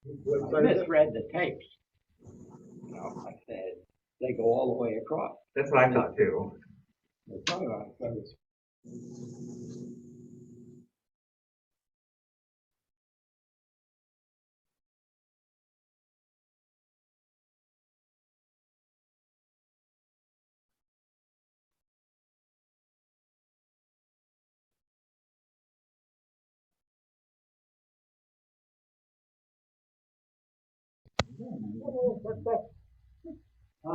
misread the tapes. I said, they go all the way across. That's what I thought too. They're talking about it. Hi.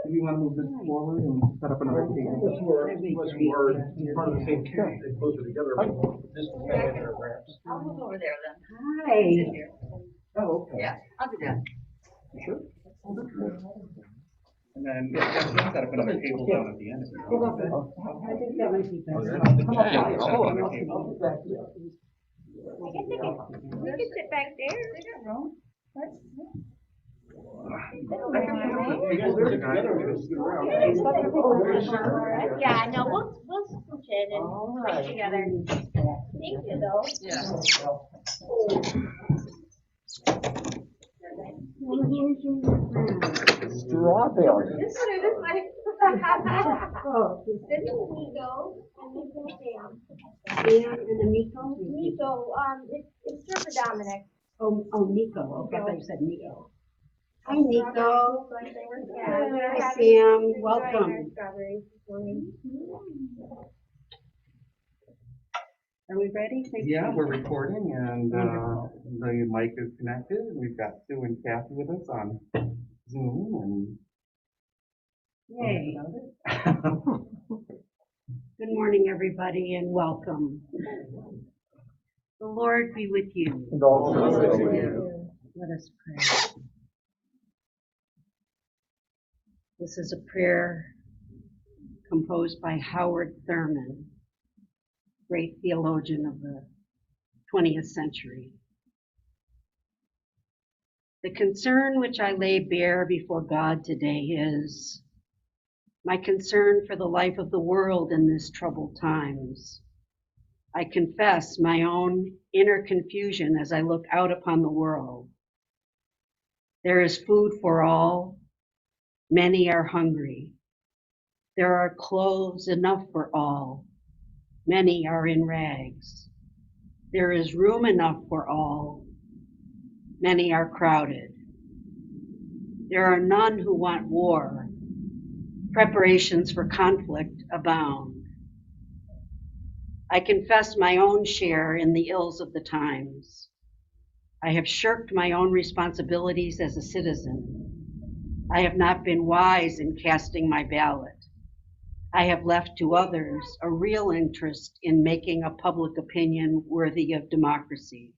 Do you want to move this forward and set up another table? We're part of the same camp. They close it together. I'll move over there then. Hi. Sit here. Oh, okay. Yeah, I'll do that. Sure. And then set up another table down at the end. I think that might be better. We can sit back there. Yeah, no, we'll switch it and put it together. Thank you though. Yeah. Strawberry. This one is like. This is Nico and this is Sam. Sam and Nico? Nico, it's short for Dominic. Oh, Nico. Okay, I thought you said Nico. Hi, Nico. Hi, Sam. Welcome. Strawberries this morning. Are we ready? Yeah, we're recording and the mic is connected. We've got Sue and Kathy with us on Zoom Yay. Good morning, everybody, and welcome. The Lord be with you. And also with you. Let us pray. This is a prayer composed by Howard Thurman, great theologian of the 20th century. The concern which I lay bare before God today is my concern for the life of the world in these troubled times. I confess my own inner confusion as I look out upon the world. There is food for all. Many are hungry. There are clothes enough for all. Many are in rags. There is room enough for all. Many are crowded. There are none who want war. Preparations for conflict abound. I confess my own share in the ills of the times. I have shirked my own responsibilities as a citizen. I have not been wise in casting my ballot. I have left to others a real interest in making a public opinion worthy of democracy.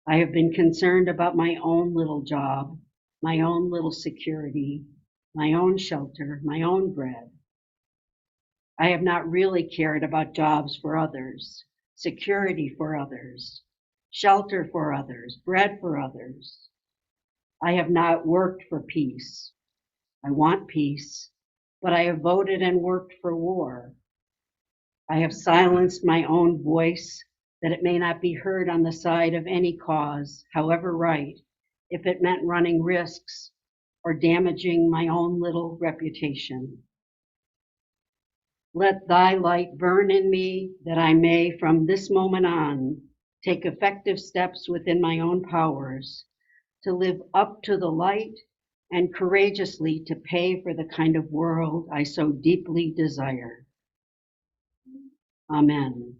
I have been concerned about my own little job, my own little security, my own shelter, my own bread. I have not really cared about jobs for others, security for others, shelter for others, bread for others. I have not worked for peace. I want peace, but I have voted and worked for war. I have silenced my own voice that it may not be heard on the side of any cause, however right, if it meant running risks or damaging my own little reputation. Let thy light burn in me that I may from this moment on take effective steps within my own powers to live up to the light and courageously to pay for the kind of world I so deeply desire. Amen.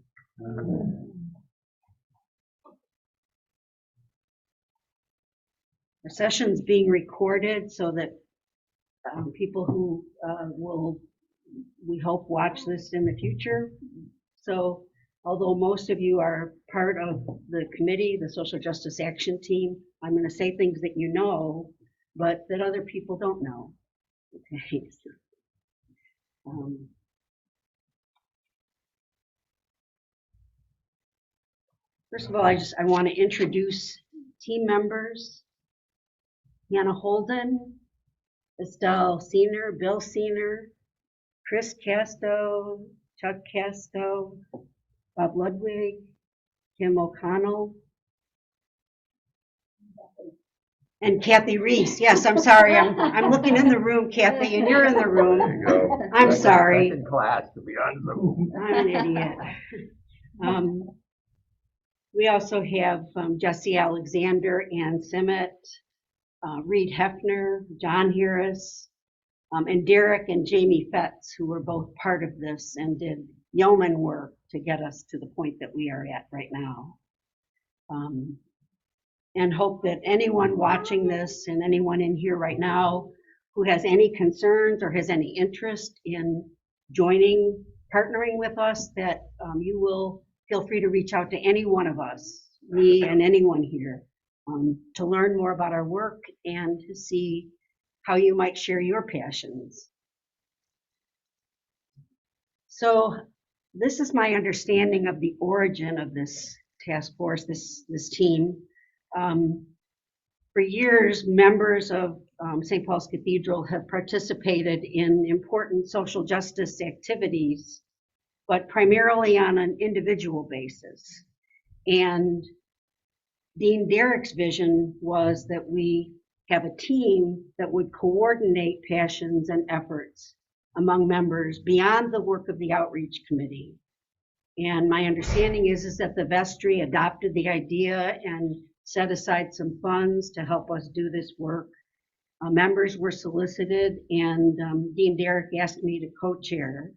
Our session's being recorded so that people who will, we hope, watch this in the future. So although most of you are part of the committee, the Social Justice Action Team, I'm going to say things that you know, but that other people don't know. Okay. First of all, I want to introduce team members. Hannah Holden, Estelle Senior, Bill Senior, Chris Casto, Chuck Casto, Bob Ludwig, Kim O'Connell, and Kathy Reese. Yes, I'm sorry. I'm looking in the room, Kathy, and you're in the room. There you go. I'm sorry. Second class to be on Zoom. I'm an idiot. We also have Jesse Alexander, Ann Simmet, Reed Hefner, John Harris, and Derek and Jamie Fetz, who were both part of this and did yeoman work to get us to the point that we are at right now. And hope that anyone watching this and anyone in here right now who has any concerns or has any interest in partnering with us, that you will feel free to reach out to any one of us, me and anyone here, to learn more about our work and to see how you might share your passions. So this is my understanding of the origin of this task force, this team. For years, members of St. Paul's Cathedral have participated in important social justice activities, but primarily on an individual basis. And Dean Derek's vision was that we have a team that would coordinate passions and efforts among members beyond the work of the outreach committee. And my understanding is that the vestry adopted the idea and set aside some funds to help us do this work. Members were solicited, and Dean Derek asked me to co-chair.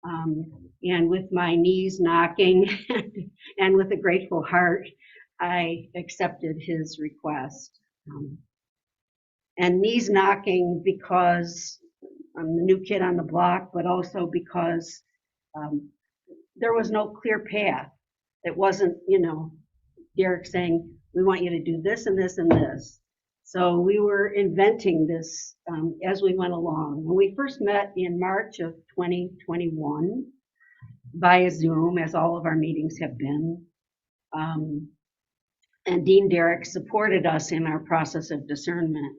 And with my knees knocking and with a grateful heart, I accepted his request. And knees knocking because I'm the new kid on the block, but also because there was no clear path. It wasn't, Derek saying, we want you to do this and this and this. So we were inventing this as we went along. When we first met in March of 2021 via Zoom, as all of our meetings have been, and Dean Derek supported us in our process of discernment.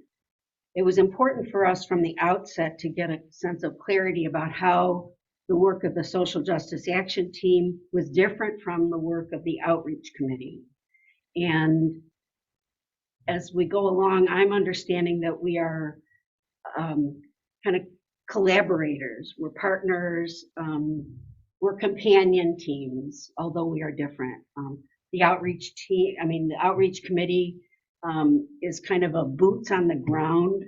It was important for us from the outset to get a sense of clarity about how the work of the Social Justice Action Team was different from the work of the Outreach Committee. And as we go along, I'm understanding that we are kind of collaborators. We're partners. We're companion teams, although we are different. The Outreach Committee is kind of a boots on the ground,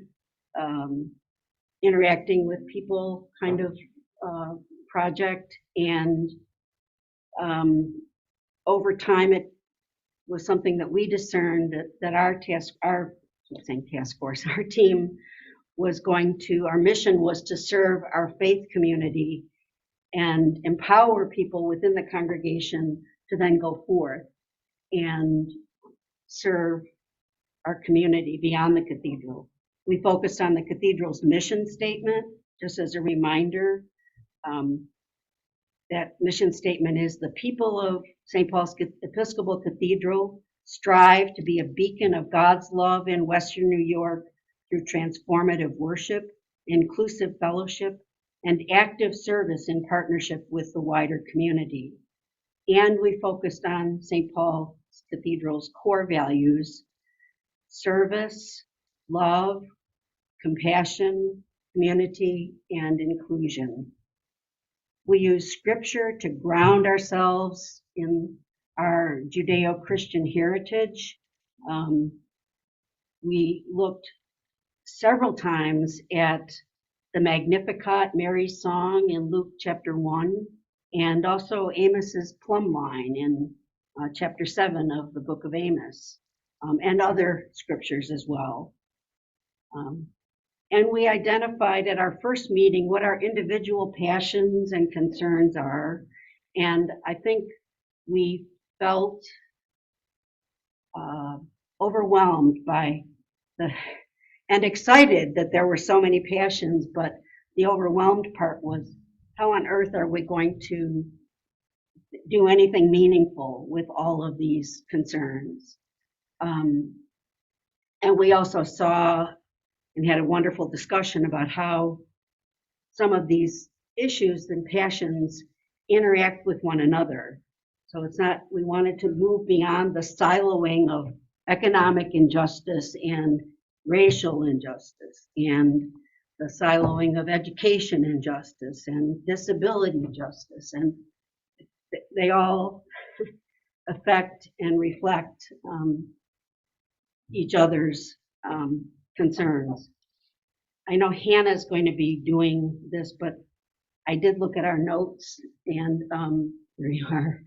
interacting with people kind of project. And over time, it was something that we discerned that our team was our mission was to serve our faith community and empower people within the congregation to then go forth and serve our community beyond the cathedral. We focused on the cathedral's mission statement, just as a reminder. That mission statement is: the people of St. Paul's Episcopal Cathedral strive to be a beacon of God's love in Western New York through transformative worship, inclusive fellowship, and active service in partnership with the wider community. And we focused on St. Paul's Cathedral's core values: service, love, compassion, community, and inclusion. We use scripture to ground ourselves in our Judeo-Christian heritage. We looked several times at the Magnificat, Mary's song in Luke chapter 1, and also Amos's plumb line in chapter 7 of the book of Amos, and other scriptures as well. And we identified at our first meeting what our individual passions and concerns are. And I think we felt overwhelmed by and excited that there were so many passions, but the overwhelmed part was, how on earth are we going to do anything meaningful with all of these concerns? And we also saw and had a wonderful discussion about how some of these issues and passions interact with one another. So it's not, we wanted to move beyond the siloing of economic injustice and racial injustice and the siloing of education injustice and disability justice. And they all affect and reflect each other's concerns. I know Hannah's going to be doing this, but I did look at our notes and there you are.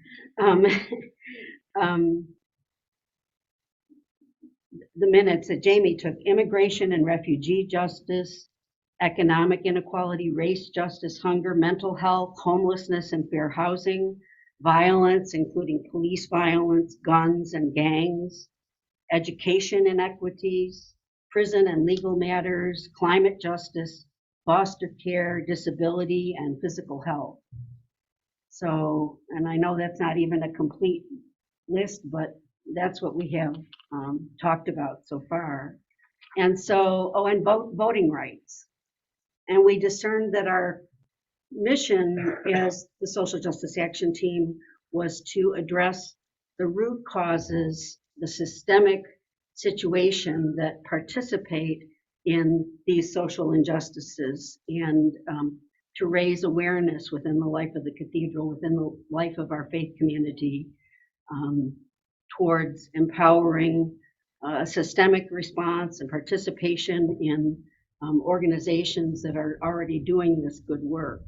The minutes that Jamie took: immigration and refugee justice, economic inequality, race justice, hunger, mental health, homelessness and fair housing, violence, including police violence, guns and gangs, education inequities, prison and legal matters, climate justice, foster care, disability, and physical health. So, and I know that's not even a complete list, but that's what we have talked about so far. And so, oh, and voting rights. And we discerned that our mission as the Social Justice Action Team was to address the root causes, the systemic situation that participate in these social injustices, and to raise awareness within the life of the cathedral, within the life of our faith community, towards empowering a systemic response and participation in organizations that are already doing this good work.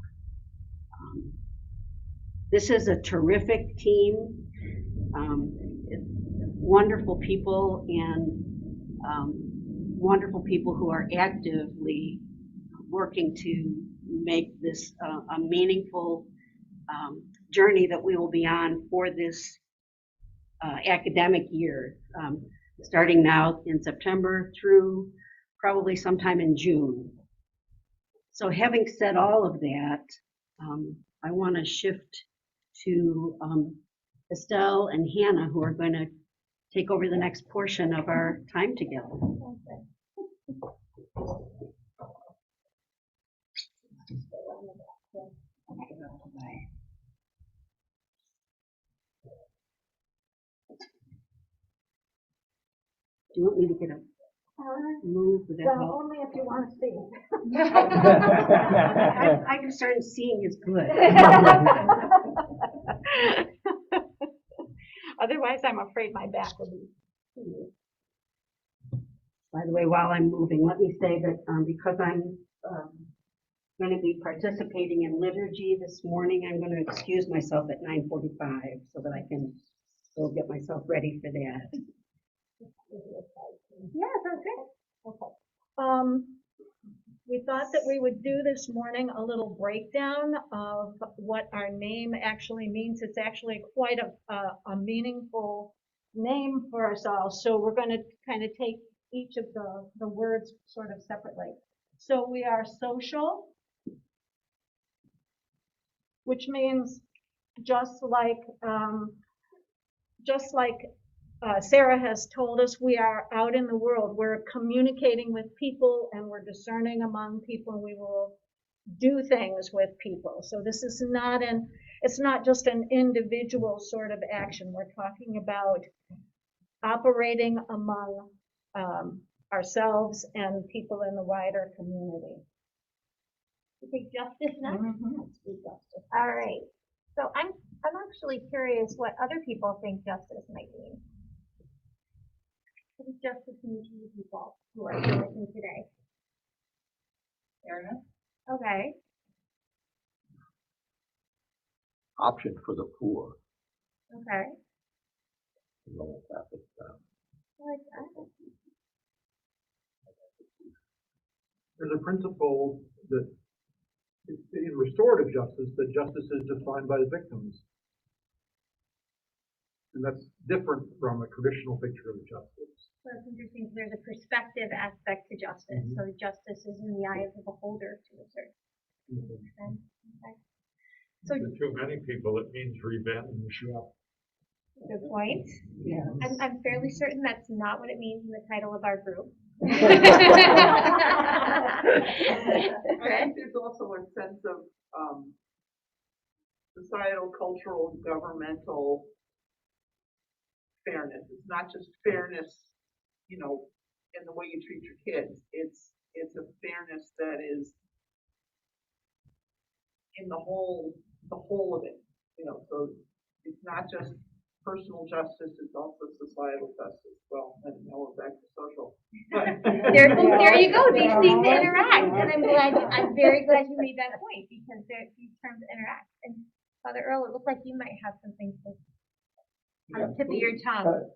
This is a terrific team, wonderful people, and wonderful people who are actively working to make this a meaningful journey that we will be on for this academic year, starting now in September through probably sometime in June. So having said all of that, I want to shift to Estelle and Hannah, who are going to take over the next portion of our time together. Do you want me to get a move? Would that help? Only if you want to see. I'm concerned seeing is good. Otherwise, I'm afraid my back will be. By the way, while I'm moving, let me say that because I'm going to be participating in liturgy this morning, I'm going to excuse myself at 9:45 so that I can go get myself ready for that. Yeah, sounds good. Okay. We thought that we would do this morning a little breakdown of what our name actually means. It's actually quite a meaningful name for us all. So we're going to kind of take each of the words sort of separately. So we are social, which means just like Sarah has told us, we are out in the world. We're communicating with people and we're discerning among people. We will do things with people. So this is it's not just an individual sort of action. We're talking about operating among ourselves and people in the wider community. You take justice now? Let's do justice. All right. So I'm actually curious what other people think justice might mean. What does justice mean to you people who are here with me today? Fairness. Okay. Option for the poor. Okay. You know what that is, I like that. There's a principle that in restorative justice, that justice is defined by the victims. And that's different from a traditional picture of justice. So it's interesting. There's a perspective aspect to justice. So justice is in the eye of the beholder to a certain extent. Okay. So To too many people, it means revenge. good point. Yes. I'm fairly certain that's not what it means in the title of our group. I think there's also a sense of societal, cultural, governmental fairness. It's not just fairness, you know, in the way you treat your kids. It's a fairness that is in the whole of it. You know, so it's not just personal justice, it's also societal justice. Well, I don't know, we're back to social. But There you go. These things interact, and I'm very glad you made that point because these terms interact. And Father Earl, it looked like you might have something on the tip of your tongue.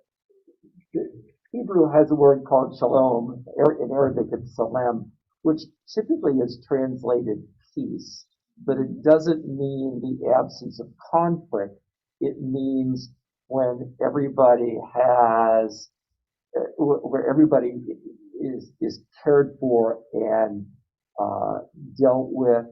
Hebrew has a word called shalom, in Arabic it's salam, which typically is translated peace, but it doesn't mean the absence of conflict. It means when everybody has, where everybody is cared for and dealt with.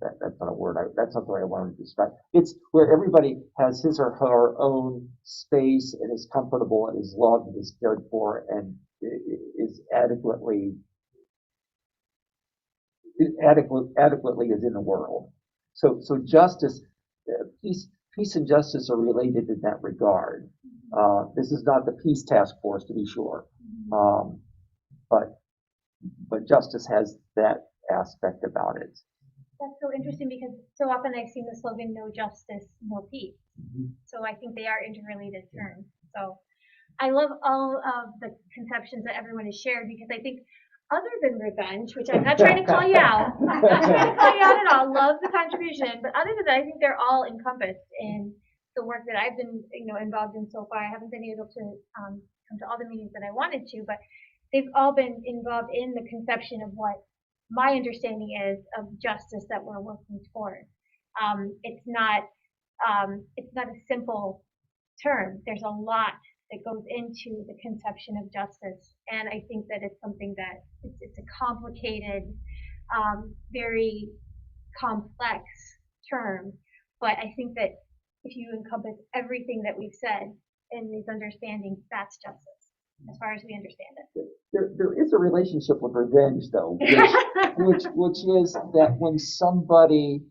That's not a word. That's not the way I wanted to describe. It's where everybody has his or her own space and is comfortable and is loved and is cared for and is adequately is in the world. So justice, peace and justice are related in that regard. This is not the peace task force, to be sure, but justice has that aspect about it. That's so interesting because so often I've seen the slogan, no justice, no peace. So I think they are interrelated terms. So I love all of the conceptions that everyone has shared because I think other than revenge, which I'm not trying to call you out, I'm not trying to call you out at all, love the contribution, but other than that, I think they're all encompassed in the work that I've been, involved in so far. I haven't been able to come to all the meetings that I wanted to, but they've all been involved in the conception of what my understanding is of justice that we're working toward. It's not a simple term. There's a lot that goes into the conception of justice, and I think that it's something that it's a complicated, very complex term. But I think that if you encompass everything that we've said in these understandings, that's justice, as far as we understand it. There is a relationship with revenge, though, which is that when somebody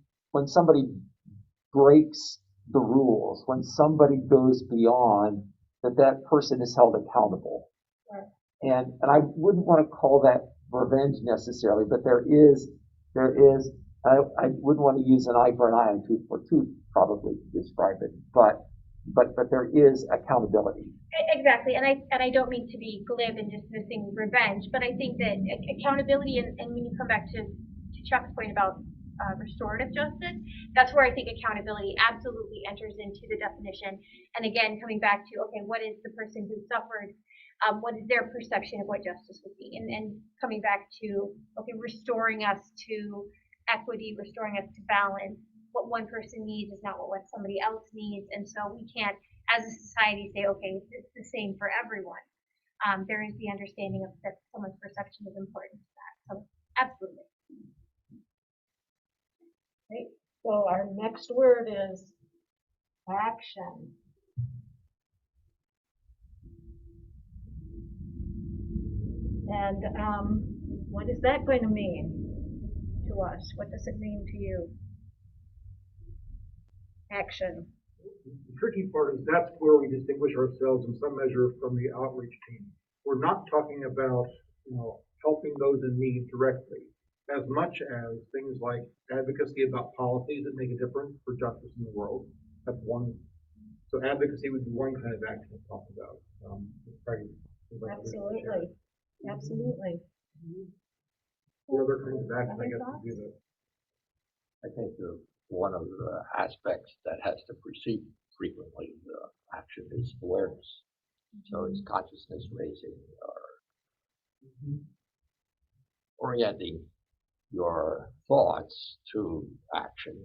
breaks the rules, when somebody goes beyond, that person is held accountable. Right. And I wouldn't want to call that revenge necessarily, but there is. I wouldn't want to use an eye for an eye and tooth for tooth probably to describe it, but there is accountability. Exactly, and I don't mean to be glib and dismissing revenge, but I think that accountability and when you come back to Chuck's point about restorative justice, that's where I think accountability absolutely enters into the definition. And again, coming back to, okay, what is the person who suffered, what is their perception of what justice would be? And coming back to, okay, restoring us to equity, restoring us to balance. What one person needs is not what somebody else needs. And so we can't, as a society, say, okay, it's the same for everyone. There is the understanding of that someone's perception is important to that. So absolutely. Right. So our next word is action. And what is that going to mean to us? What does it mean to you? Action. The tricky part is that's where we distinguish ourselves in some measure from the outreach team. We're not talking about, helping those in need directly, as much as things like advocacy about policies that make a difference for justice in the world. That's one. So advocacy would be one kind of action to talk about. Absolutely. Absolutely. What other kinds of action, I guess, would do that? I think one of the aspects that has to precede frequently the action is awareness. So it's consciousness raising or orienting your thoughts to action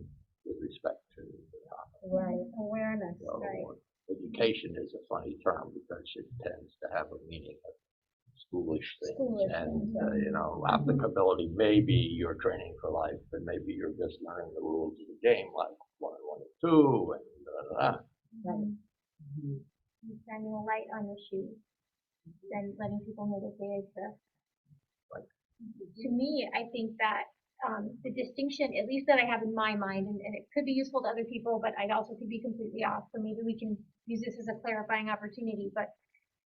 with respect to the topic. Right. Awareness. So right. Education is a funny term because it tends to have a meaning of schoolish things and applicability. Maybe you're training for life, but maybe you're just learning the rules of the game, like 1 and 1 and 2, and Shining a light on issues and letting people know that they exist. Right. To me, I think that the distinction, at least that I have in my mind, and it could be useful to other people, but I'd also could be completely off. So maybe we can use this as a clarifying opportunity. But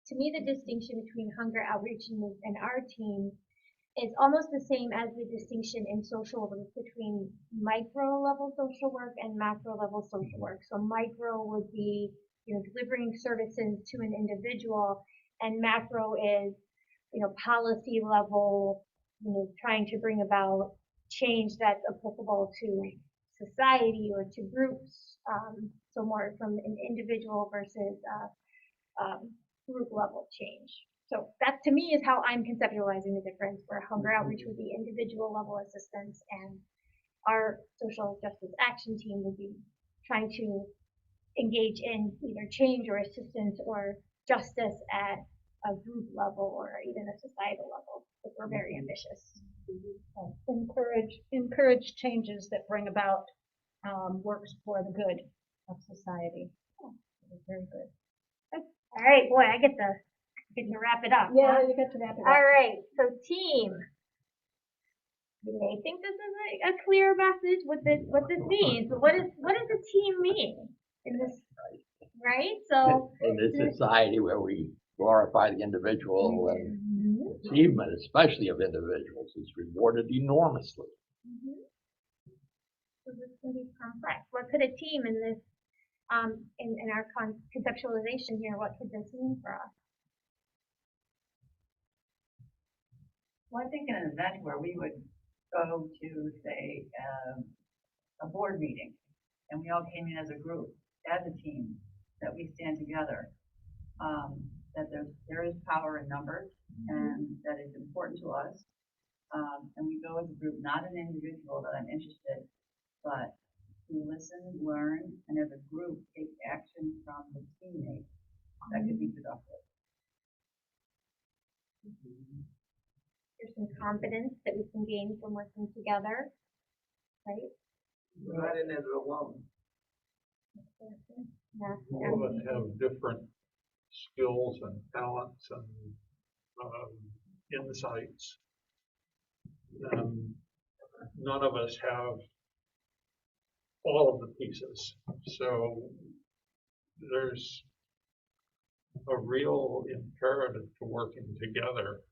to me, the distinction between hunger outreach and our team is almost the same as the distinction in social work between micro level social work and macro level social work. So micro would be, delivering services to an individual, and macro is, policy level, trying to bring about change that's applicable to society or to groups. So more from an individual versus group level change. So that to me is how I'm conceptualizing the difference, where hunger outreach would be individual level assistance and our social justice action team would be trying to engage in either change or assistance or justice at a group level or even a societal level, but we're very ambitious. Encourage changes that bring about works for the good of society. Very good. All right, boy, I get to wrap it up. Yeah, huh? you get to wrap it All up. right, so team. You may think this is a clear message what this means, but what does a team mean in this, right? So In this society where we glorify the individual and achievement, especially of individuals, is rewarded enormously. So this can be complex. What could a team in this, in our conceptualization here, what could this mean for us? Well, I think an event where we would go to, say, a board meeting, and we all came in as a group, as a team, that we stand together, that there is power in numbers, and that it's important to us, and we go as a group, not an individual that I'm interested, but to listen, learn, and as a group take action from the teammates that could be productive. There's some confidence that we can gain from working together, right? You're not in it alone. Yeah. All of us have different skills and talents and insights. None of us have all of the pieces. So there's a real imperative to working together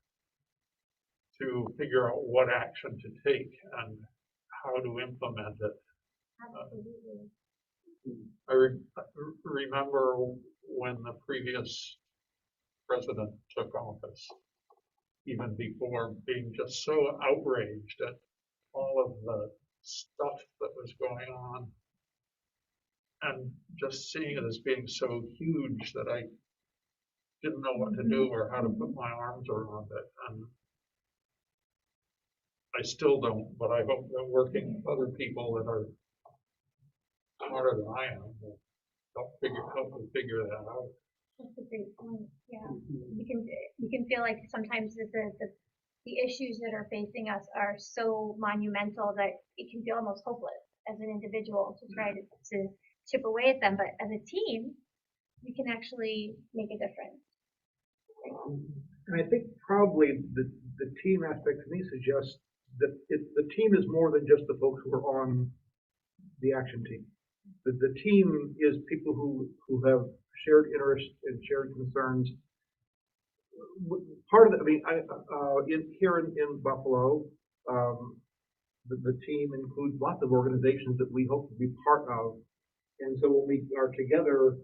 to figure out what action to take and how to implement it. Absolutely. I remember when the previous president took office, even before, being just so outraged at all of the stuff that was going on, and just seeing it as being so huge that I didn't know what to do or how to put my arms around it. And I still don't, but I hope that working with other people that are smarter than I am will help me figure that out. That's a great point. Yeah, we can feel like sometimes that the issues that are facing us are so monumental that it can feel almost hopeless as an individual to try to chip away at them. But as a team, we can actually make a difference. And I think probably the team aspect to me suggests that the team is more than just the folks who are on the action team. The team is people who have shared interests and shared concerns. Part of it, I mean, here in Buffalo, the team includes lots of organizations that we hope to be part of. And so when we are together,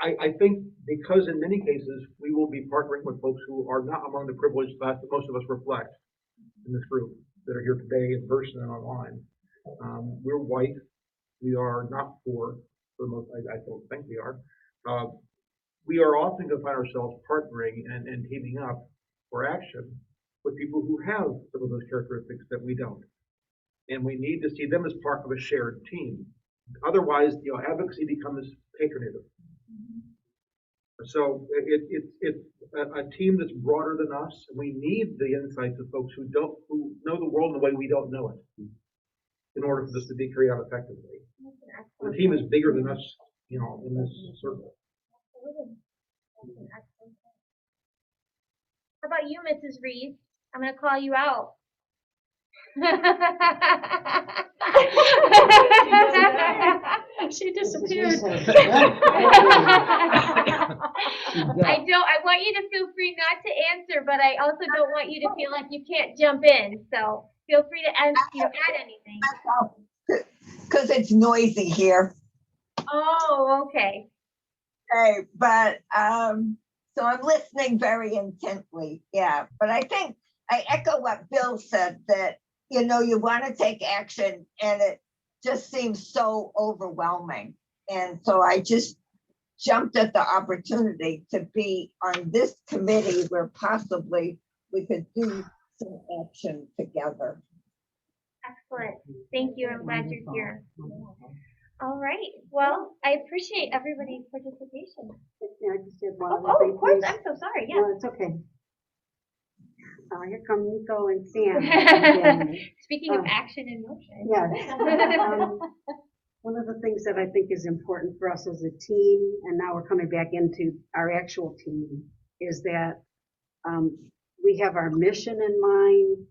I think because in many cases we will be partnering with folks who are not among the privileged class that most of us reflect in this group that are here today in person and online. We're white. We are not poor for the most. I don't think we are. We are often going to find ourselves partnering and teaming up for action with people who have some of those characteristics that we don't, and we need to see them as part of a shared team. Otherwise, advocacy becomes patronative. So it's a team that's broader than us. We need the insights of folks who know the world in the way we don't know it, in order for this to be carried out effectively. The team is bigger than us, in this circle. How about you, Mrs. Reed? I'm going to call you out. She disappeared. I want you to feel free not to answer, but I also don't want you to feel like you can't jump in. So feel free to add anything. Because it's noisy here. Oh, okay. Okay, but so I'm listening very intently. Yeah, but I think I echo what Bill said, that you want to take action and it just seems so overwhelming. And so I just jumped at the opportunity to be on this committee where possibly we could do some action together. Excellent. Thank you. I'm glad you're here. All right. Well, I appreciate everybody's participation. Yeah, I just did one other Oh, thing, of course. please. I'm so sorry. Yeah. No, it's okay. Here come Nico and Sam. Speaking of action in motion. Yes. One of the things that I think is important for us as a team, and now we're coming back into our actual team, is that we have our mission in mind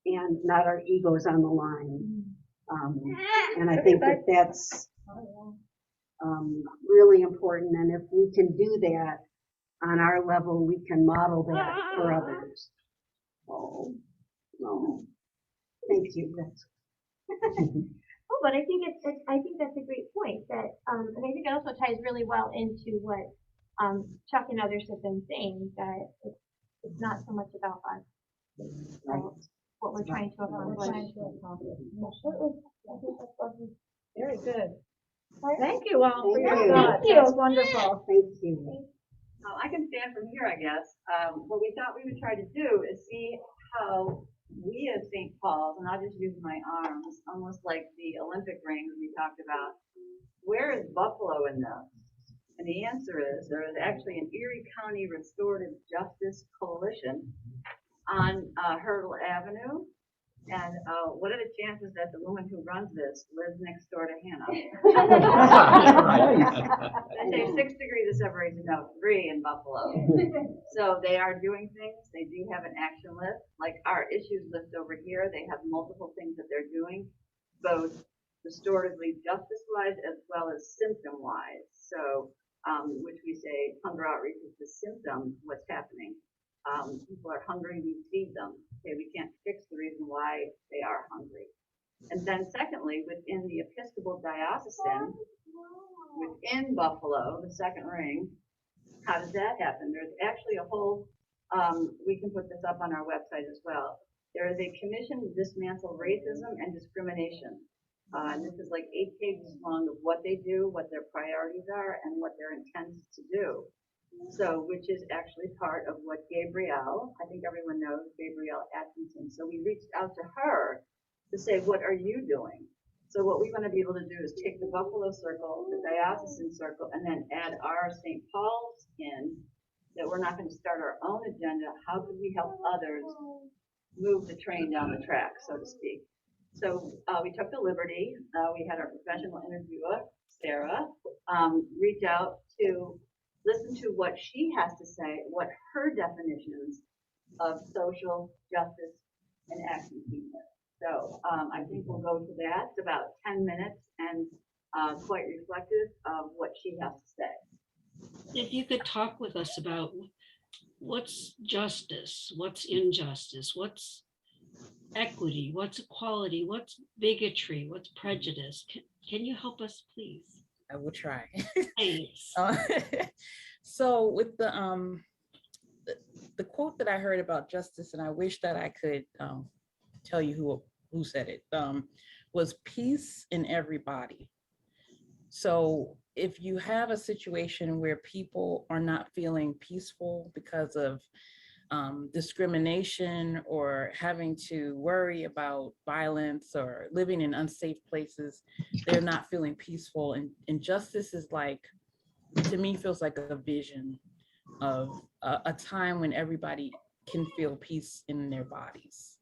and not our egos on the line. And I think that that's really important. And if we can do that on our level, we can model that for others. Oh, no. Thank you. Oh, but I think I think that's a great point. That and I think it also ties really well into what Chuck and others have been saying, that it's not so much about us, what we're trying to accomplish. Very good. Thank you all for your Thank you. thoughts. Thank you. That's wonderful. Thank you. I can stand from here, I guess. What we thought we would try to do is see how we as St. Paul's, and I'll just use my arms, almost like the Olympic rings we talked about. Where is Buffalo in this? And the answer is there is actually an Erie County Restorative Justice Coalition on Hurdle Avenue. And what are the chances that the woman who runs this lives next door to Hannah? They say 6 degrees of separation, no, 3 in Buffalo. So they are doing things. They do have an action list, like our issues list over here. They have multiple things that they're doing, both restoratively justice-wise as well as symptom-wise. So, which we say hunger outreach is the symptom, what's happening. People are hungry, we feed them. Okay, we can't fix the reason why they are hungry. And then secondly, within the Episcopal Diocesan, within Buffalo, the second ring, how does that happen? There's actually a whole, we can put this up on our website as well. There is a commission to dismantle racism and discrimination. And this is like 8 pages long of what they do, what their priorities are, and what their intent is to do. So, which is actually part of what Gabrielle, I think everyone knows Gabrielle Atkinson. So we reached out to her to say, what are you doing? So what we want to be able to do is take the Buffalo circle, the diocesan circle, and then add our St. Paul's in, that we're not going to start our own agenda. How could we help others move the train down the track, so to speak? So we took the liberty, we had our professional interviewer, Sarah, reach out to listen to what she has to say, what her definitions of social justice and action team is. So I think we'll go to that. It's about 10 minutes and quite reflective of what she has to say. If you could talk with us about what's justice, what's injustice, what's equity, what's equality, what's bigotry, what's prejudice. Can you help us, please? I will try. Thanks. So with the quote that I heard about justice, and I wish that I could tell you who said it, was peace in everybody. So if you have a situation where people are not feeling peaceful because of discrimination or having to worry about violence or living in unsafe places, they're not feeling peaceful. And justice is like, to me, feels like a vision of a time when everybody can feel peace in their bodies.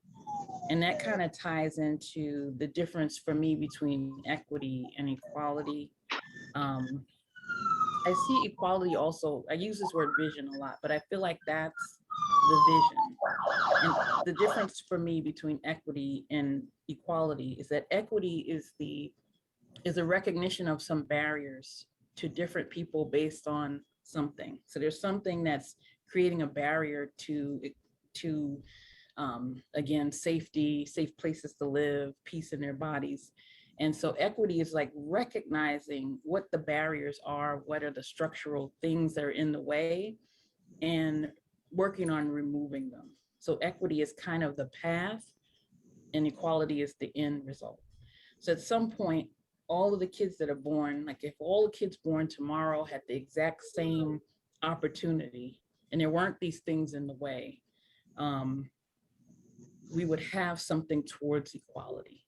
And that kind of ties into the difference for me between equity and equality. I see equality also, I use this word vision a lot, but I feel like that's the vision. And the difference for me between equity and equality is that equity is a recognition of some barriers to different people based on something. So there's something that's creating a barrier to again, safety, safe places to live, peace in their bodies. And so equity is like recognizing what the barriers are, what are the structural things that are in the way, and working on removing them. So equity is kind of the path and equality is the end result. So at some point, all of the kids that are born, like if all the kids born tomorrow had the exact same opportunity and there weren't these things in the way, we would have something towards equality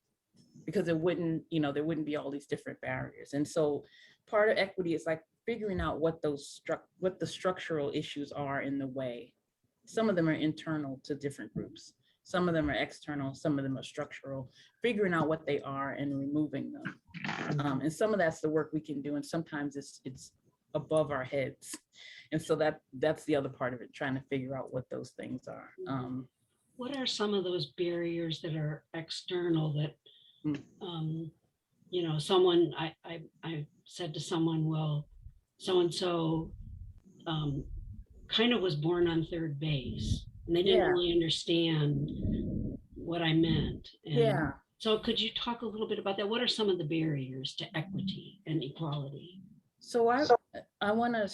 because there wouldn't be all these different barriers. And so part of equity is like figuring out what the structural issues are in the way. Some of them are internal to different groups. Some of them are external, some of them are structural, figuring out what they are and removing them. And some of that's the work we can do. And sometimes it's above our heads. And so that's the other part of it, trying to figure out what those things are. What are some of those barriers that are external that, someone, I said to someone, well, so-and-so kind of was born on third base and they didn't really understand what I meant. And so could you talk a little bit about that? What are some of the barriers to equity and equality? So I want to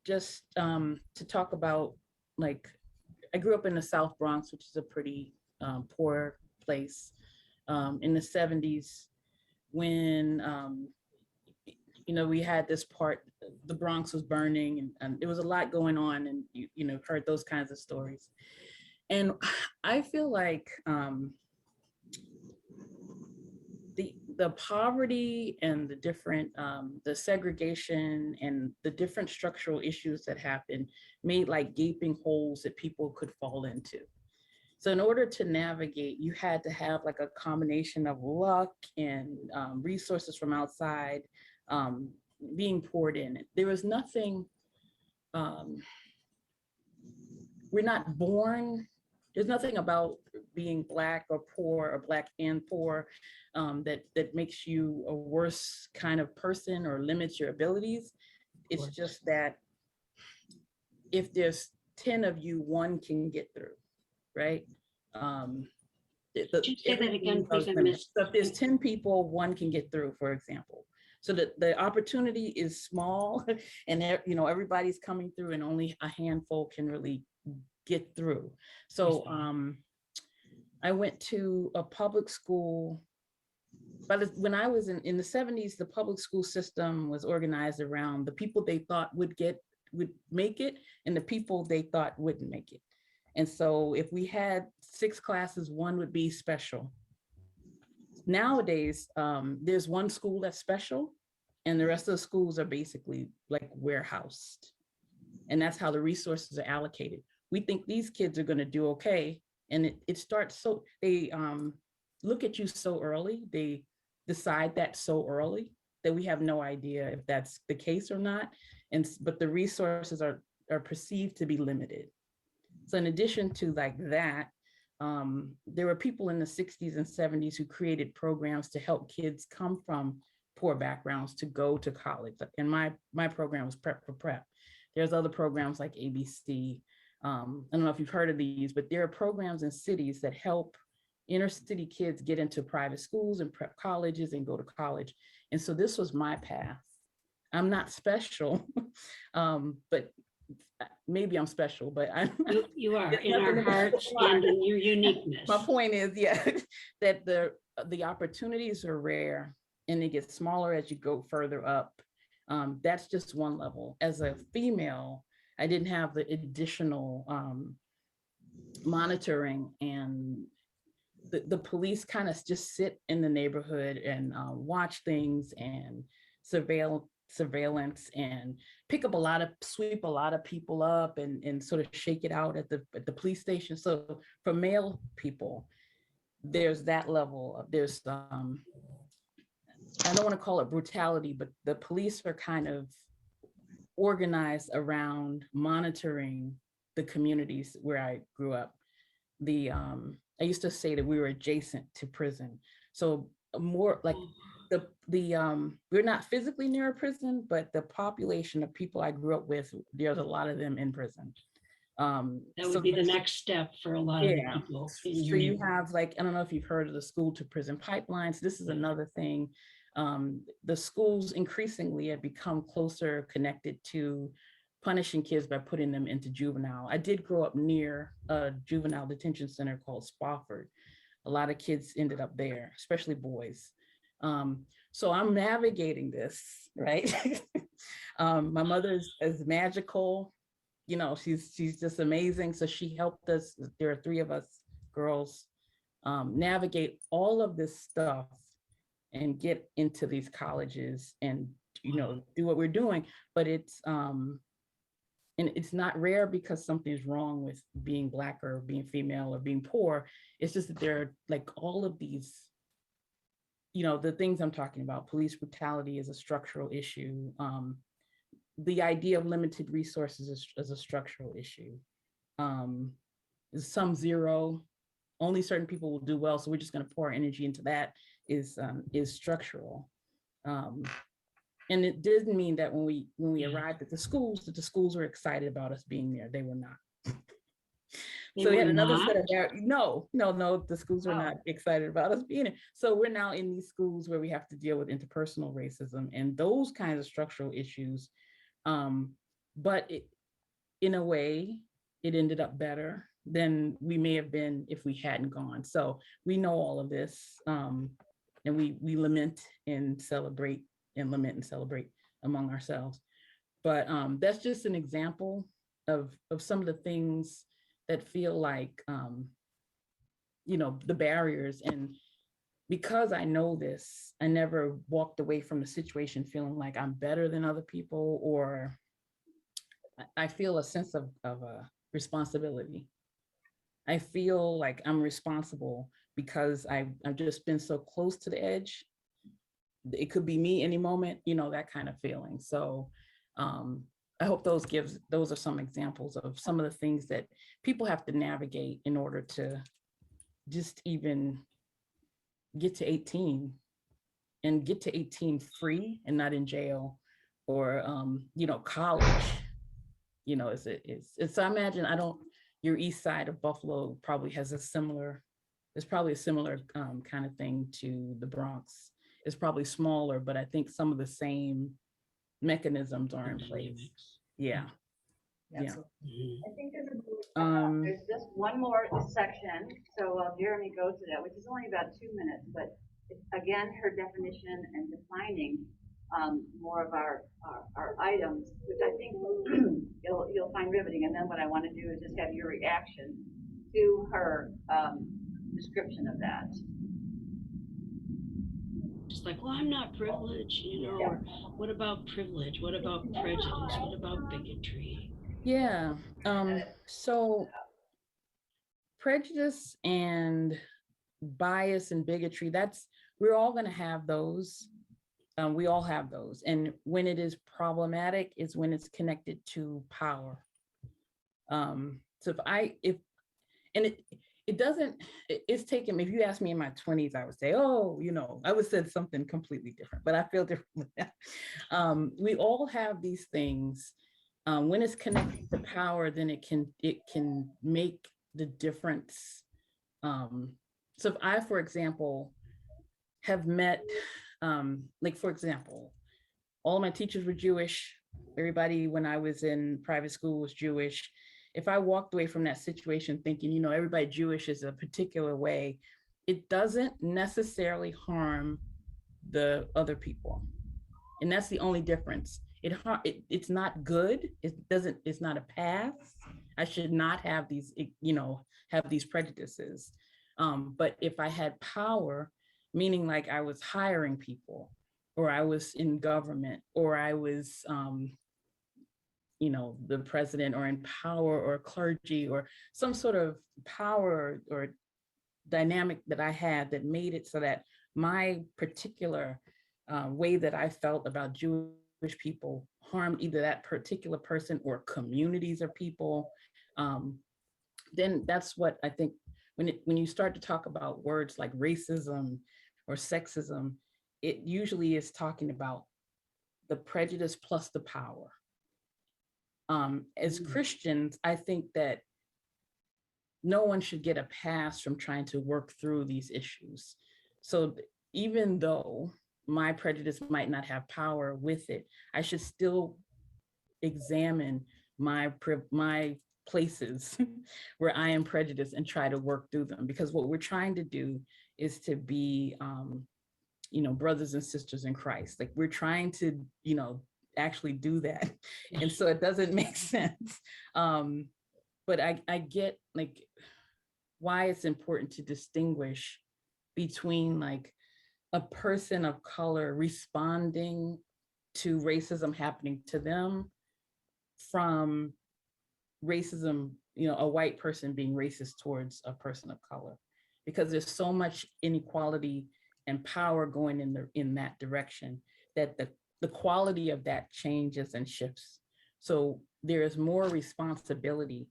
just to talk about, like, I grew up in the South Bronx, which is a pretty poor place, in the 70s when, we had this part, the Bronx was burning and there was a lot going on, and heard those kinds of stories. And I feel like the poverty and the different, the segregation and the different structural issues that happened made like gaping holes that people could fall into. So in order to navigate, you had to have like a combination of luck and resources from outside being poured in. There was nothing, we're not born, there's nothing about being Black or poor or Black and poor that makes you a worse kind of person or limits your abilities. It's just that if there's 10 of you, one can get through, right? Could you say that again, please? I missed. So if there's 10 people, one can get through, for example. So the opportunity is small and everybody's coming through and only a handful can really get through. So I went to a public school, but when I was in the 70s, the public school system was organized around the people they thought would make it and the people they thought wouldn't make it. And so if we had 6 classes, one would be special. Nowadays, there's one school that's special and the rest of the schools are basically like warehoused. And that's how the resources are allocated. We think these kids are going to do okay. And it starts, so they look at you so early, they decide that so early that we have no idea if that's the case or not. But the resources are perceived to be limited. So in addition to like that, there were people in the 60s and 70s who created programs to help kids come from poor backgrounds to go to college. And my program was Prep for Prep. There's other programs like ABC. I don't know if you've heard of these, but there are programs in cities that help inner city kids get into private schools and prep colleges and go to college. And so this was my path. I'm not special, but maybe I'm special, but you are in our hearts and in your uniqueness. My point is, that the opportunities are rare and they get smaller as you go further up. That's just one level. As a female, I didn't have the additional monitoring, and the police kind of just sit in the neighborhood and watch things and surveillance and sweep a lot of people up and sort of shake it out at the police station. So for male people, there's that level of, there's I don't want to call it brutality, but the police are kind of organized around monitoring the communities where I grew up. I used to say that we were adjacent to prison. So more like we're not physically near a prison, but the population of people I grew up with, there's a lot of them in prison. That would be the next step for a lot of the people in your so you neighborhood. have like, I don't know if you've heard of the school to prison pipelines. This is another thing. The schools increasingly have become closer connected to punishing kids by putting them into juvenile. I did grow up near a juvenile detention center called Spofford. A lot of kids ended up there, especially boys. So I'm navigating this, right? My mother is magical. You know, she's just amazing. So she helped us. There are 3 of us girls navigate all of this stuff and get into these colleges and, you know, do what we're doing. But it's and it's not rare because something is wrong with being Black or being female or being poor. It's just that there are like all of these, you know, the things I'm talking about. Police brutality is a structural issue. The idea of limited resources is a structural issue. Some zero, only certain people will do well, so we're just going to pour energy into that is structural. And it didn't mean that when we arrived at the schools, that the schools were excited about us being there. They were not. So we had another set of no, the schools were not excited about us being there. So we're now in these schools where we have to deal with interpersonal racism and those kinds of structural issues. But in a way, it ended up better than we may have been if we hadn't gone. So we know all of this, and we lament and celebrate and lament and celebrate among ourselves. But that's just an example of some of the things that feel like, you know, the barriers. And because I know this, I never walked away from the situation feeling like I'm better than other people, or I feel a sense of responsibility. I feel like I'm responsible because I've just been so close to the edge. It could be me any moment, you know, that kind of feeling. So I hope those are some examples of some of the things that people have to navigate in order to just even get to 18 and get to 18 free and not in jail or, you know, college. You know, it's so I imagine your east side of Buffalo probably has there's probably a similar kind of thing to the Bronx. It's probably smaller, but I think some of the same mechanisms are in place. Yeah. Yeah. I think there's just one more section. So Jeremy goes to that, which is only about 2 minutes, but it's, again, her definition and defining more of our items, which I think you'll find riveting. And then what I want to do is just have your reaction to her description of that. Just like, well, I'm not privileged, you know, or what about privilege? What about prejudice? What about bigotry? Yeah. So prejudice and bias and bigotry, we're all going to have those. We all have those. And when it is problematic is when it's connected to power. So it's taken, if you ask me in my 20s, I would say, oh, you know, I would say something completely different, but I feel different. We all have these things. When it's connected to power, then it can make the difference. So if I, for example, have met, like, for example, all my teachers were Jewish. Everybody, when I was in private school, was Jewish. If I walked away from that situation thinking, you know, everybody Jewish is a particular way, it doesn't necessarily harm the other people. And that's the only difference. It's not good. It's not a path. I should not have these, you know, have these prejudices. But if I had power, meaning like I was hiring people, or I was in government, or I was, you know, the president, or in power, or clergy, or some sort of power or dynamic that I had that made it so that my particular way that I felt about Jewish people harmed either that particular person or communities of people, then that's what I think when you start to talk about words like racism or sexism, it usually is talking about the prejudice plus the power. As Christians, I think that no one should get a pass from trying to work through these issues. So even though my prejudice might not have power with it, I should still examine my places where I am prejudiced and try to work through them. Because what we're trying to do is to be, brothers and sisters in Christ. Like we're trying to, actually do that. And so it doesn't make sense. But I get like why it's important to distinguish between like a person of color responding to racism happening to them from racism, a white person being racist towards a person of color, because there's so much inequality and power going in that direction that the quality of that changes and shifts. So there is more responsibility.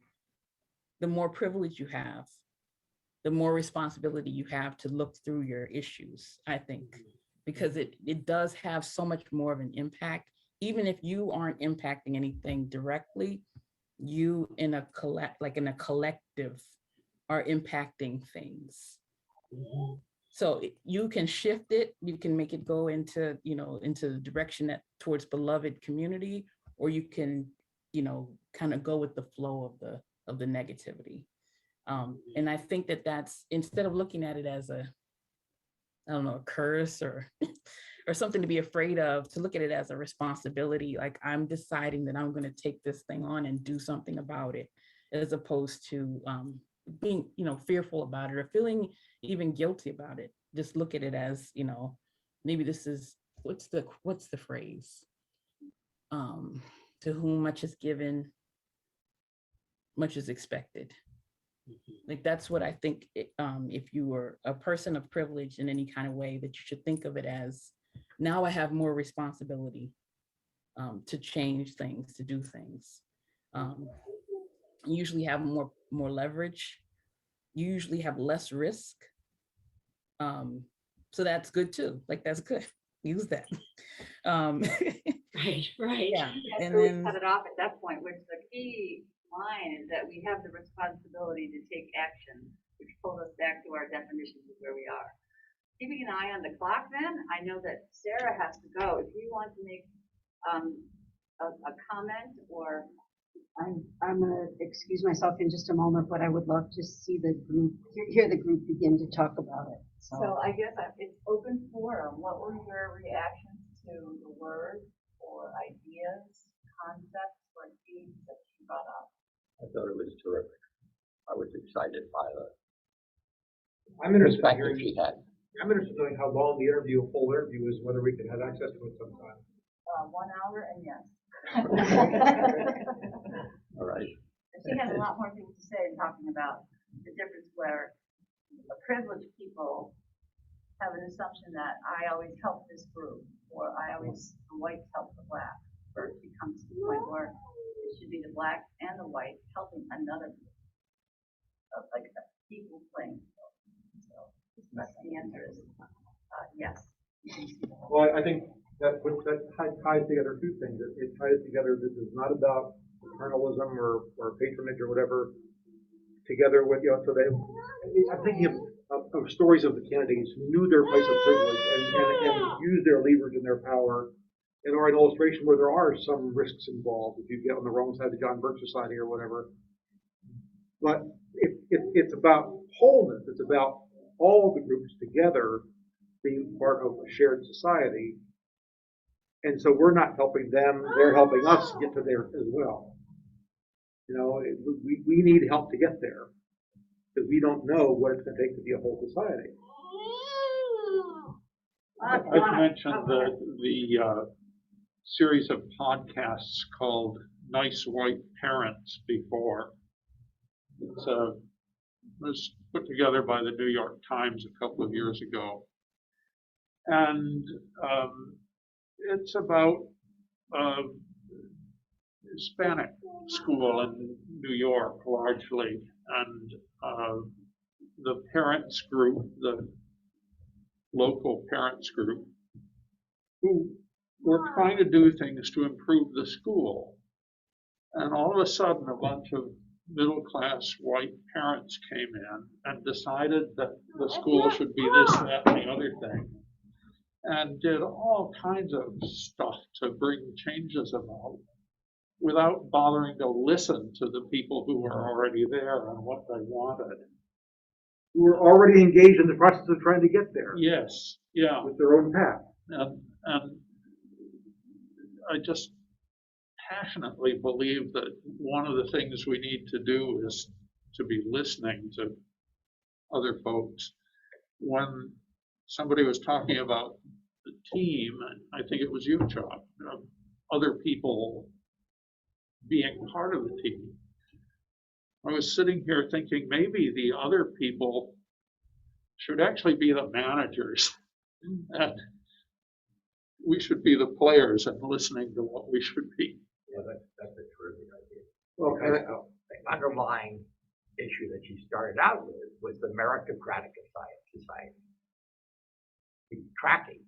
The more privilege you have, the more responsibility you have to look through your issues, I think, because it does have so much more of an impact. Even if you aren't impacting anything directly, you in a collective are impacting things. So you can shift it, you can make it go into, into the direction that towards beloved community, or you can, kind of go with the flow of the negativity. And I think that's, instead of looking at it as a curse or or something to be afraid of, to look at it as a responsibility. Like I'm deciding that I'm going to take this thing on and do something about it, as opposed to being, fearful about it or feeling even guilty about it. Just look at it as, maybe this is, what's the phrase? To whom much is given, much is expected. Like that's what I think, if you were a person of privilege in any kind of way, that you should think of it as, now I have more responsibility to change things, to do things. You usually have more leverage. You usually have less risk. So that's good too. Like that's good. Use that. Right. Yeah. And so we cut it off at that point, which the key line is that we have the responsibility to take action, which pulls us back to our definitions of where we are. Keeping an eye on the clock then, I know that Sarah has to go. If you want to make a comment or. I'm gonna excuse myself in just a moment, but I would love to see the group, hear the group begin to talk about it. So I guess it's open forum. What were your reactions to the words or ideas, concepts, or themes that you brought up? I thought it was terrific. I was excited by the I'm interested in perspective hearing, she had. I'm interested in knowing how long the interview, a full interview is, whether we can have access to it sometime. 1 hour and yes. All right. She has a lot more things to say, talking about the difference where privileged people have an assumption that I always help this group, or the whites help the black. First, it comes to the point where it should be the black and the white helping another group, like a equal playing field. So that's the answer is yes. Well, I think that ties together two things. It ties together, this is not about paternalism or patronage or whatever, together with, so I'm thinking of stories of the Kennedys who knew their place of privilege and used their leverage and their power, or an illustration where there are some risks involved if you get on the wrong side of the John Birch Society or whatever. But it's about wholeness. It's about all the groups together being part of a shared society. And so we're not helping them, they're helping us get to there as well. We need help to get there, because we don't know what it's going to take to be a whole society. I've mentioned the series of podcasts called Nice White Parents before. It was put together by the New York Times a couple of years ago. And it's about a Hispanic school in New York largely, and the parents group, the local parents group, who were trying to do things to improve the school. And all of a sudden, a bunch of middle-class white parents came in and decided that the school should be this, that, and the other thing, and did all kinds of stuff to bring changes about without bothering to listen to the people who were already there and what they wanted. Who were already engaged in the process of trying to get there. Yes, yeah. With their own path. And I just passionately believe that one of the things we need to do is to be listening to other folks. When somebody was talking about the team, I think it was you, Chuck, other people being part of the team. I was sitting here thinking maybe the other people should actually be the managers, and we should be the players and listening to what we should be. Yeah, that's a terrific idea. Well, Because the underlying issue that she started out with was the meritocratic society. The tracking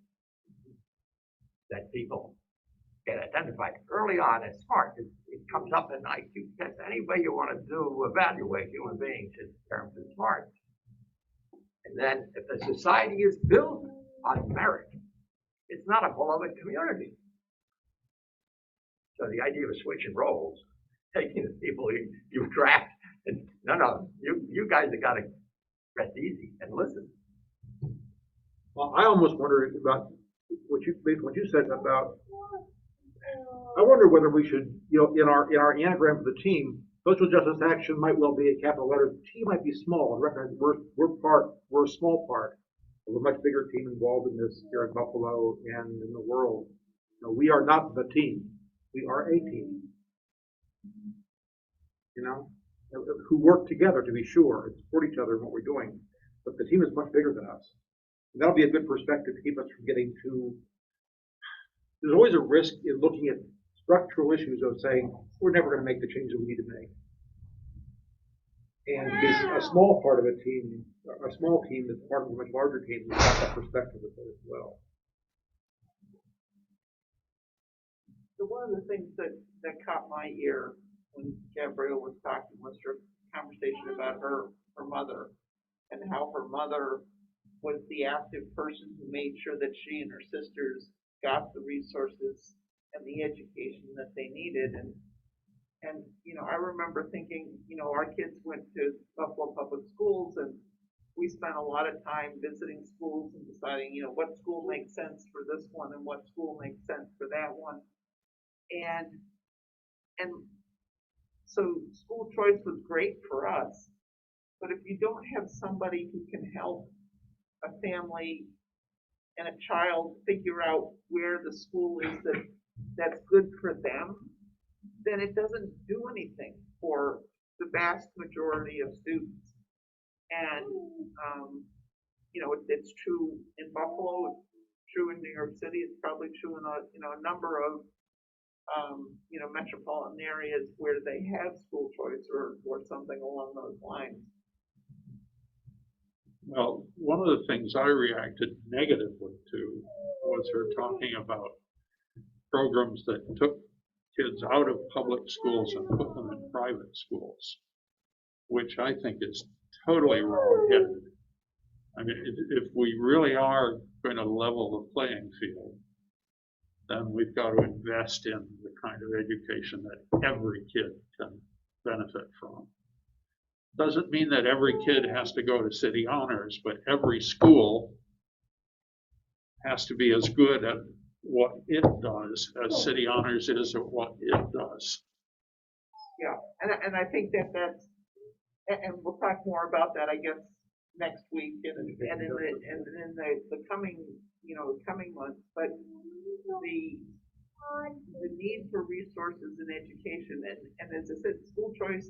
that people get identified early on as smart. It comes up in IQ tests. Any way you want to evaluate human beings in terms of smart. And then if the society is built on merit, it's not a beloved community. So the idea of switching roles, taking the people you draft, and no, you guys have got to rest easy and listen. Well, I almost wonder about what you said about. I wonder whether we should, in our anagram for the team, social justice action might well be a capital letter. T might be small, and recognize we're a small part of a much bigger team involved in this here in Buffalo and in the world. We are not the team. We are a team. Who work together to be sure and support each other in what we're doing. But the team is much bigger than us. And that'll be a good perspective to keep us from getting too. There's always a risk in looking at structural issues of saying we're never going to make the changes we need to make. And a small part of a team, a small team that's part of a much larger team, we've got that perspective with it as well. So one of the things that caught my ear when Gabrielle was talking was her conversation about her mother and how her mother was the active person who made sure that she and her sisters got the resources and the education that they needed. And I remember thinking, our kids went to Buffalo Public Schools, and we spent a lot of time visiting schools and deciding, what school makes sense for this one and what school makes sense for that one. And so school choice was great for us, but if you don't have somebody who can help a family and a child figure out where the school is that's good for them, then it doesn't do anything for the vast majority of students. And it's true in Buffalo, it's true in New York City, it's probably true in a number of metropolitan areas where they have school choice or something along those lines. Well, one of the things I reacted negatively to was her talking about programs that took kids out of public schools and put them in private schools, which I think is totally wrong-headed. I mean, if we really are going to level the playing field, then we've got to invest in the kind of education that every kid can benefit from. Doesn't mean that every kid has to go to City Honors, but every school has to be as good at what it does as City Honors is at what it does. Yeah, and I think that's, and we'll talk more about that, I guess, next week and in the coming months. But the need for resources in education, and as I said, school choice,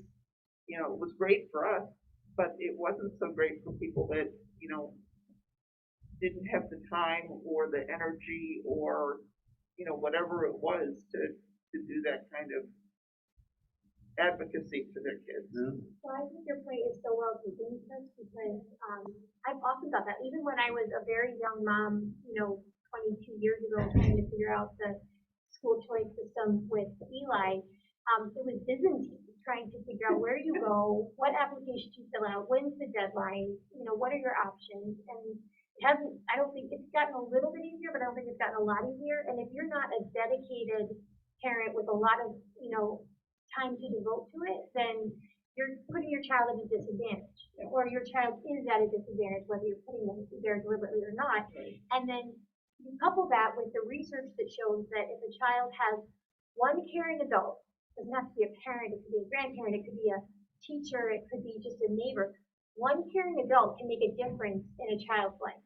was great for us, but it wasn't so great for people that didn't have the time or the energy or whatever it was to do that kind of advocacy for their kids. So I think your point is so well taken, Chris, because I've often thought that even when I was a very young mom, 22 years ago, trying to figure out the school choice system with Eli, it was Byzantine, trying to figure out where you go, what application you fill out, when's the deadline, what are your options, and it hasn't. I don't think it's gotten a little bit easier, but I don't think it's gotten a lot easier. And if you're not a dedicated parent with a lot of time to devote to it, then you're putting your child at a disadvantage, or your child is at a disadvantage, whether you're putting them there deliberately or not. Right. And then you couple that with the research that shows that if a child has one caring adult, it doesn't have to be a parent, it could be a grandparent, it could be a teacher, it could be just a neighbor. One caring adult can make a difference in a child's life.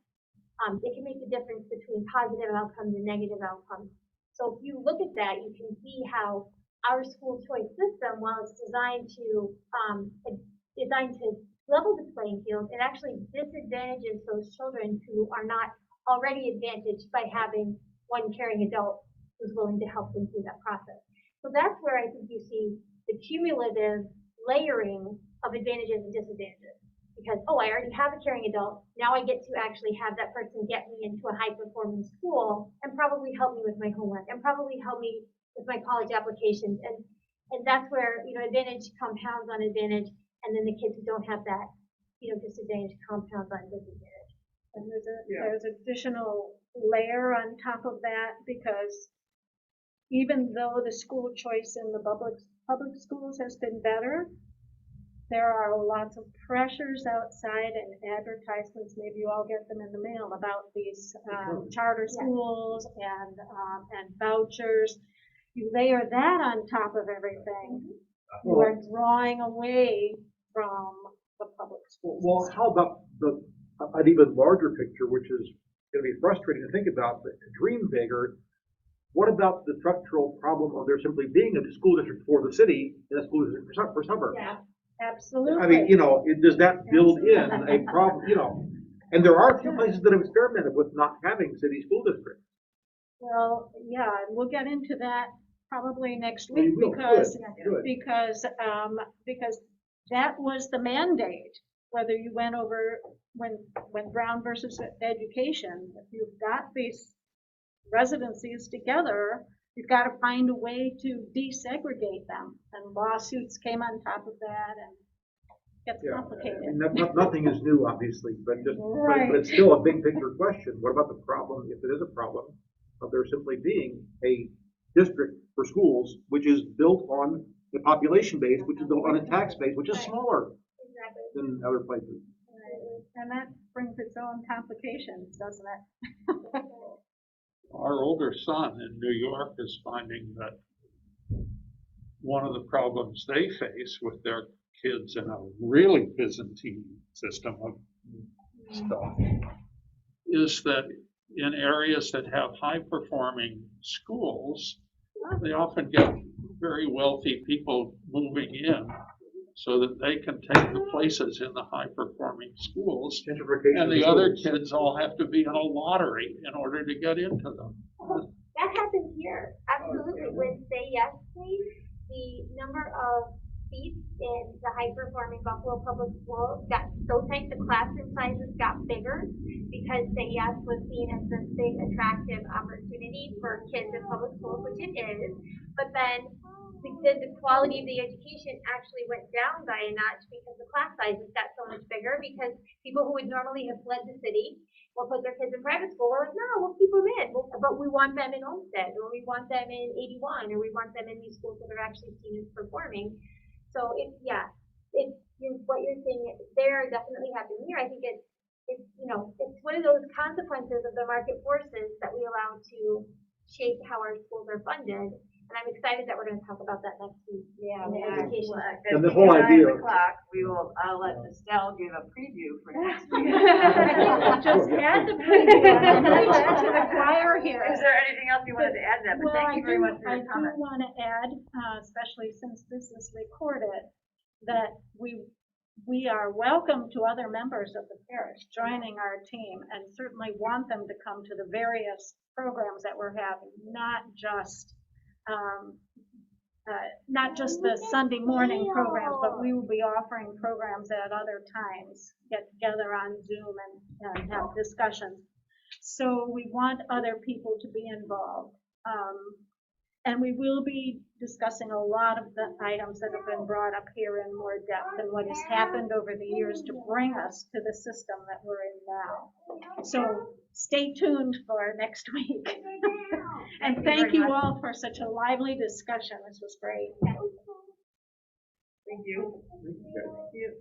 It can make the difference between positive outcomes and negative outcomes. So if you look at that, you can see how our school choice system, while it's designed to level the playing field, it actually disadvantages those children who are not already advantaged by having one caring adult who's willing to help them through that process. So that's where I think you see the cumulative layering of advantages and disadvantages. Because, I already have a caring adult, now I get to actually have that person get me into a high-performing school and probably help me with my homework and probably help me with my college applications. And that's where, advantage compounds on advantage, and then the kids who don't have that, disadvantage compounds on disadvantage. And there's additional layer on top of that, because even though the school choice in the public schools has been better, there are lots of pressures outside and advertisements. Maybe you all get them in the mail about these charter schools and vouchers. You layer that on top of everything, you are drawing away from the public schools. Well, how about an even larger picture, which is going to be frustrating to think about, but to dream bigger? What about the structural problem of there simply being a school district for the city and a school district for suburbs? Yeah. Absolutely. I mean, does that build in a problem, and there are a few places that have experimented with not having city school districts. Well, yeah, and we'll get into that probably next week, because that was the mandate, whether you went over when Brown versus Education, if you've got these residencies together, you've got to find a way to desegregate them, and lawsuits came on top of that, and it gets complicated. I mean, nothing is new, obviously, but it's still a big picture question. What about the problem, if it is a problem, of there simply being a district for schools which is built on the population base, which is built on a tax base, which is smaller than other places. And that brings its own complications, doesn't it? Our older son in New York is finding that one of the problems they face with their kids in a really Byzantine system of stuff is that in areas that have high-performing schools, they often get very wealthy people moving in so that they can take the places in the high-performing schools, and the other kids all have to be in a lottery in order to get into them. That happens here, absolutely. With Say Yes, Please, the number of seats in the high-performing Buffalo Public Schools got so tight, the classroom sizes got bigger, because Say Yes was seen as this big, attractive opportunity for kids in public schools, which it is. But then the quality of the education actually went down by a notch because the class sizes got so much bigger, because people who would normally have fled the city or put their kids in private school were like, no, we'll keep them in, but we want them in Olmsted, or we want them in 81, or we want them in these schools that are actually seen as performing. So what you're saying there definitely happened here. I think it's one of those consequences of the market forces that we allow to shape how our schools are funded. And I'm excited that we're going to talk about that next week. Yeah, in the education. And the whole idea. I'll let Estelle give a preview for next week. I think we'll just add the preview to the choir here. Is there anything else you wanted to add to that? But thank you very much for your comment. I do want to add, especially since this is recorded, that we are welcome to other members of the parish joining our team, and certainly want them to come to the various programs that we're having, not just not just the Sunday morning programs, but we will be offering programs at other times, get together on Zoom and have discussions. So we want other people to be involved. And we will be discussing a lot of the items that have been brought up here in more depth and what has happened over the years to bring us to the system that we're in now. So stay tuned for next week. And thank you all for such a lively discussion. This was great. Thank you. Thank you. Thank you.